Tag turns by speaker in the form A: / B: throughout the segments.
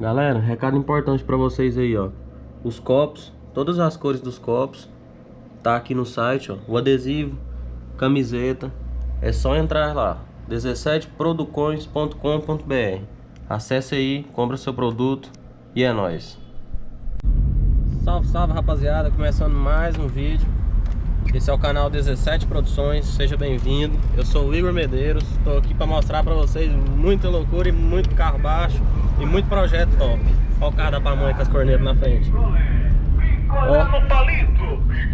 A: Galera, recado importante pra vocês aí, ó. Os copos, todas as cores dos copos, tá aqui no site, ó. O adesivo, camiseta. É só entrar lá, 17producões.com.br. Acesse aí, compra seu produto e é nóis. Salve, salve, rapaziada, começando mais um vídeo. Esse é o canal 17 Produções, seja bem-vindo. Eu sou o Igor Medeiros, estou aqui para mostrar para vocês muita loucura e muito carro baixo e muito projeto top. Olha o carro da pamonha com as cornetas na frente. Ó,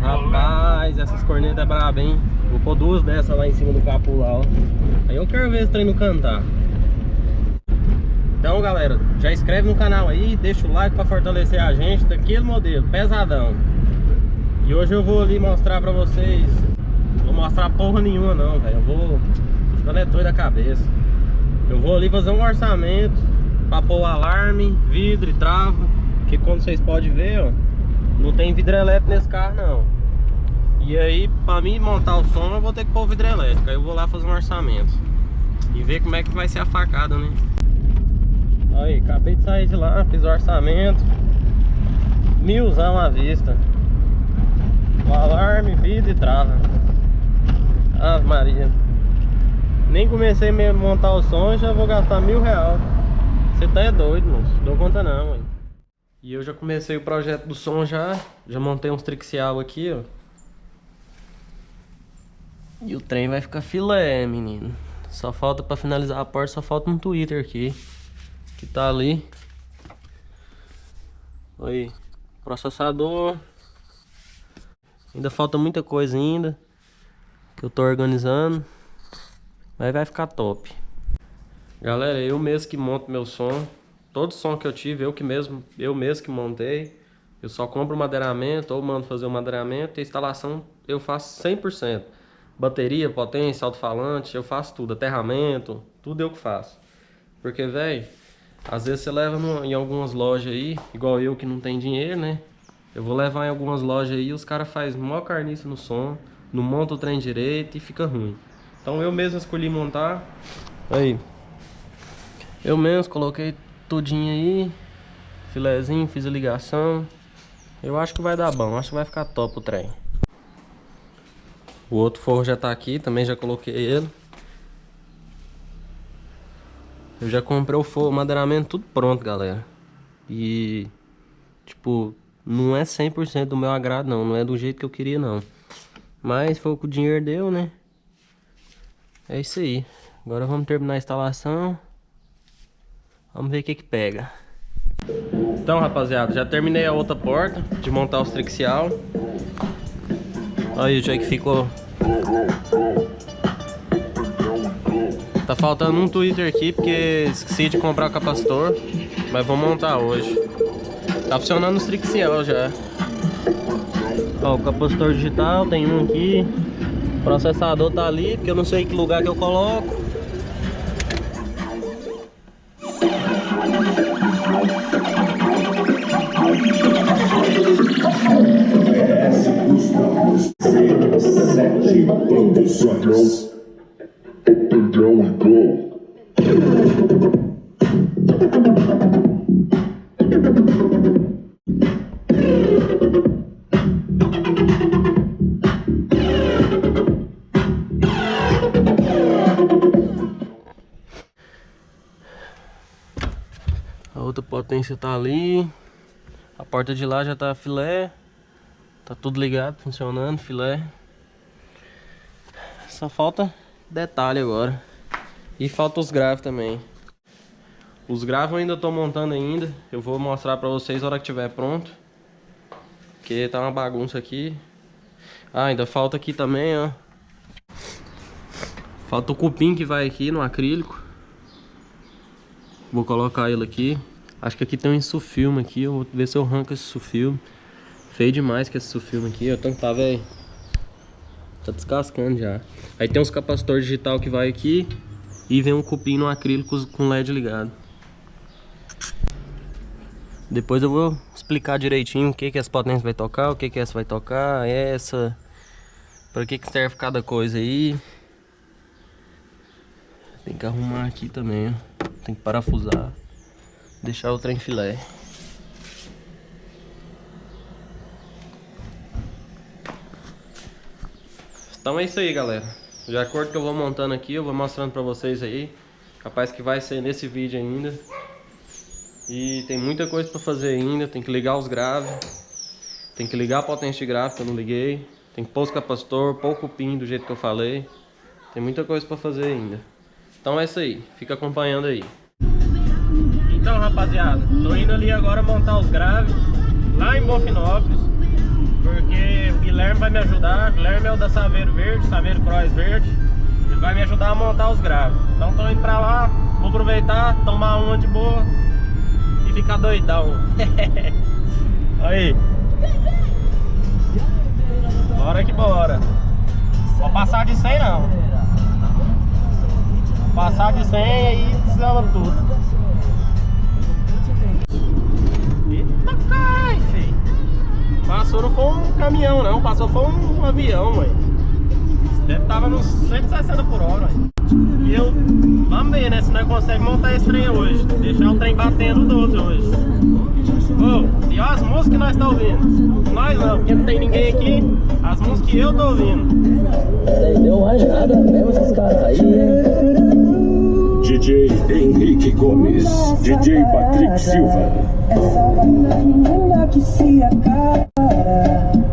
A: rapaz, essas cornetas é braba, hein? Vou pôr duas dessas lá em cima do capô lá, ó. Aí eu quero ver esse trem no cantar. Então, galera, já inscreve no canal aí, deixa o like para fortalecer a gente daquele modelo, pesadão. E hoje eu vou ali mostrar pra vocês. Não vou mostrar porra nenhuma não, velho. Tô ficando doido da cabeça. Eu vou ali fazer um orçamento pra pôr o alarme, vidro e trava. Que como vocês podem ver, ó, não tem vidro elétrico nesse carro não. E aí, pra mim montar o som, eu vou ter que pôr o vidro elétrico. Aí eu vou lá fazer um orçamento e ver como é que vai ser a facada, né? Aí, acabei de sair de lá, fiz o orçamento. 1000zão à vista. O alarme, vidro e trava. Ave Maria. Nem comecei a montar o som e já vou gastar R$1000. Você tá doido, moço. Dou conta não, hein? E eu já comecei o projeto do som já. Já montei uns trixial aqui, ó. E o trem vai ficar filé, menino. Só falta pra finalizar a porta, só falta um Twitter aqui. Que tá ali. Aí. Processador. Ainda falta muita coisa ainda que eu tô organizando, mas vai ficar top. Galera, eu mesmo que monto meu som. Todo som que eu tive, eu mesmo que montei. Eu só compro o madeiramento ou mando fazer o madeiramento. E a instalação eu faço 100%. Bateria, potência, alto-falante, eu faço tudo. Aterramento, tudo eu que faço. Porque, velho, às vezes você leva em algumas lojas aí, igual eu que não tem dinheiro, né? Eu vou levar em algumas lojas aí, os caras fazem mó carniça no som, não monta o trem direito e fica ruim. Então eu mesmo escolhi montar. Aí, eu mesmo coloquei tudinho aí, filezinho, fiz a ligação. Eu acho que vai dar bom, acho que vai ficar top o trem. O outro forro já tá aqui, também já coloquei ele. Eu já comprei o forro, o madeiramento tudo pronto, galera. E, tipo, não é 100% do meu agrado não, não é do jeito que eu queria não. Mas foi o que o dinheiro deu, né? É isso aí. Agora vamos terminar a instalação. Vamos ver o que que pega. Então, rapaziada, já terminei a outra porta de montar os trixial. Olha o jeito que ficou. Tá faltando um Twitter aqui porque esqueci de comprar o capacitor. Mas vou montar hoje. Tá funcionando os trixial já. Ó, o capacitor digital tem um aqui. O processador tá ali, porque eu não sei que lugar que eu coloco. A outra potência tá ali. A porta de lá já tá filé. Tá tudo ligado, funcionando, filé. Só falta detalhe agora. E falta os graves também. Os graves eu ainda tô montando ainda. Eu vou mostrar pra vocês na hora que tiver pronto. Porque tá uma bagunça aqui. Ah, ainda falta aqui também, ó. Falta o cupim que vai aqui no acrílico. Vou colocar ele aqui. Acho que aqui tem um insufilme aqui. Eu vou ver se eu arranco esse insufilme. Feio demais que esse insufilme aqui. Ó, tanto tá, velho. Tá descascando já. Aí tem uns capacitor digital que vai aqui. E vem um cupim no acrílico com LED ligado. Depois eu vou explicar direitinho o que que essa potência vai tocar, o que que essa vai tocar, essa, para que que serve cada coisa aí. Tem que arrumar aqui também, ó. Tem que parafusar. Deixar o trem filé. Então é isso aí, galera. De acordo que eu vou montando aqui, eu vou mostrando pra vocês aí. Capaz que vai ser nesse vídeo ainda. E tem muita coisa pra fazer ainda. Tem que ligar os graves. Tem que ligar a potência de grave que eu não liguei. Tem que pôr os capacitor, pôr o cupim do jeito que eu falei. Tem muita coisa pra fazer ainda. Então é isso aí. Fica acompanhando aí. Então, rapaziada, tô indo ali agora montar os graves lá em Bonfinópolis. Porque o Guilherme vai me ajudar. O Guilherme é o da Saveiro Verde, Saveiro Cross Verde. Ele vai me ajudar a montar os graves. Então tô indo pra lá, vou aproveitar, tomar uma de boa e ficar doidão. Aí. Bora que bora. Vou passar de 100 não. Vou passar de 100 aí desama tudo. Eita cai, filho. Passou não foi um caminhão não, passou foi um avião, mãe. Deve tava nos 160 por hora, mãe. E eu, vamos ver, né, se nós conseguimos montar esse trem hoje. Deixar o trem batendo 12 hoje. Ô, e olha as músicas que nós estamos ouvindo. Nós não, porque não tem ninguém aqui. As músicas que eu tô ouvindo.
B: Deu mais nada mesmo esses caras aí, hein?
C: DJ Henrique Gomes, DJ Patrick Silva.
D: Essa menina que se acara.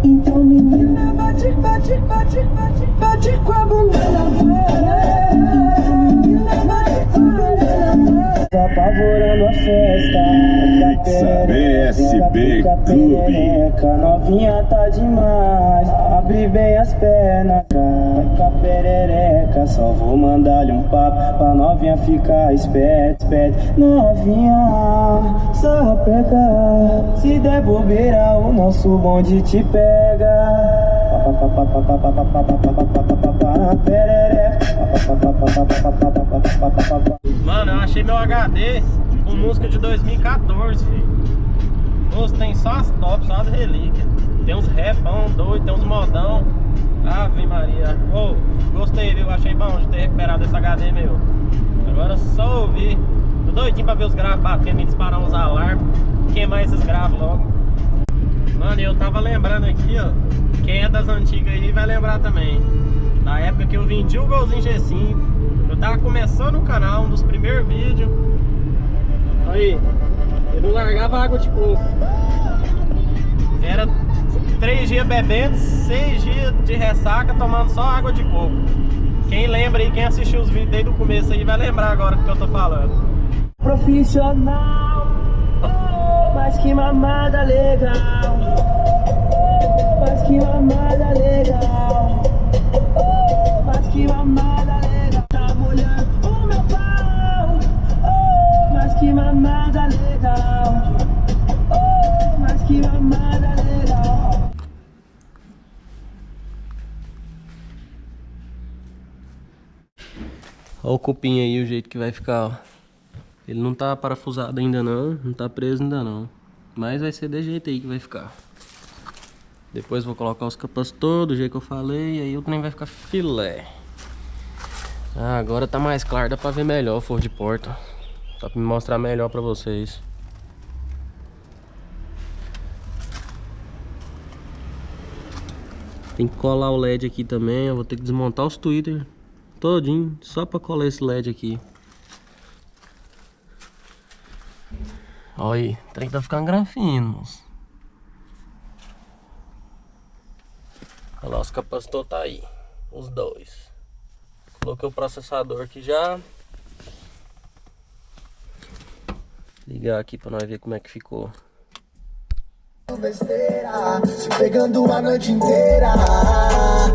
D: Então menina bate, bate, bate, bate, bate com a bunda na vara. Então menina bate com a bunda na vara. Apavorando a festa.
C: BSB Clube.
D: Novinha tá demais. Abre bem as pernas. Fica perereca. Só vou mandar-lhe um papo pra novinha ficar esperta. Novinha, só pega. Se der bobeira, o nosso bonde te pega.
A: Mano, eu achei meu HD com música de 2014, filho. Nossa, tem só as tops, só as relíquias. Tem uns repão doido, tem uns modão. Ave Maria. Oh, gostei, viu? Achei bom de ter recuperado esse HD meu. Agora só ouvir. Tô doidinho pra ver os graves batendo e disparar uns alarmes. Queimar esses graves logo. Mano, eu tava lembrando aqui, ó. Quem é das antigas aí vai lembrar também. Da época que eu vendi o Golzinho G5. Eu tava começando o canal, um dos primeiros vídeos. Aí, eu não largava água de coco. Era 3 dias bebendo, 6 dias de ressaca tomando só água de coco. Quem lembra aí, quem assistiu os vídeos desde o começo aí vai lembrar agora do que eu tô falando.
D: Profissional, oh, mas que mamada legal. Oh, mas que mamada legal. Oh, mas que mamada legal. Tá molhando o meu pau. Oh, mas que mamada legal. Oh, mas que mamada legal.
A: Olha o cupim aí, o jeito que vai ficar, ó. Ele não tá parafusado ainda não, não tá preso ainda não. Mas vai ser desse jeito aí que vai ficar. Depois vou colocar os capacitores do jeito que eu falei. E aí o trem vai ficar filé. Ah, agora tá mais claro, dá pra ver melhor o forro de porta. Dá pra me mostrar melhor pra vocês. Tem que colar o LED aqui também. Eu vou ter que desmontar os tweeter todinho só pra colar esse LED aqui. Olha aí, o trem tá ficando granfino, moço. Olha lá, os capacitores tá aí, os dois. Coloquei o processador aqui já. Ligar aqui pra nós ver como é que ficou.
E: Besteira, se pegando a noite inteira.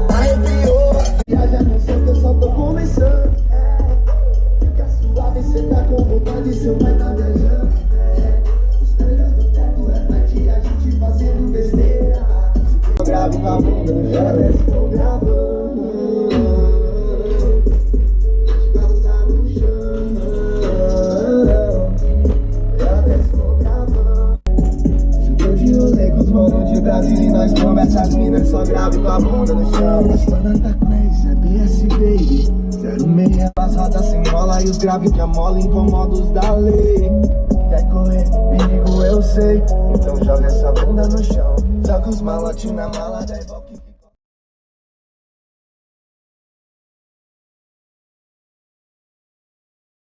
E: Arrepiou. Já não sei que eu só tô começando. Fica suave, cê tá com vontade, seu pai tá viajando. Esperando o teto, reflete a gente fazendo besteira. Se grave com a bunda no chão, desce, tô gravando. Brasil e nós conversa as minas, só grave com a bunda no chão. Essa tá crazy, é BS baby, 06. as radas sem mola e os graves que amola incomodos da lei. Quer correr, perigo eu sei, então joga essa bunda no chão. Joga os malotes na mala da Evoque.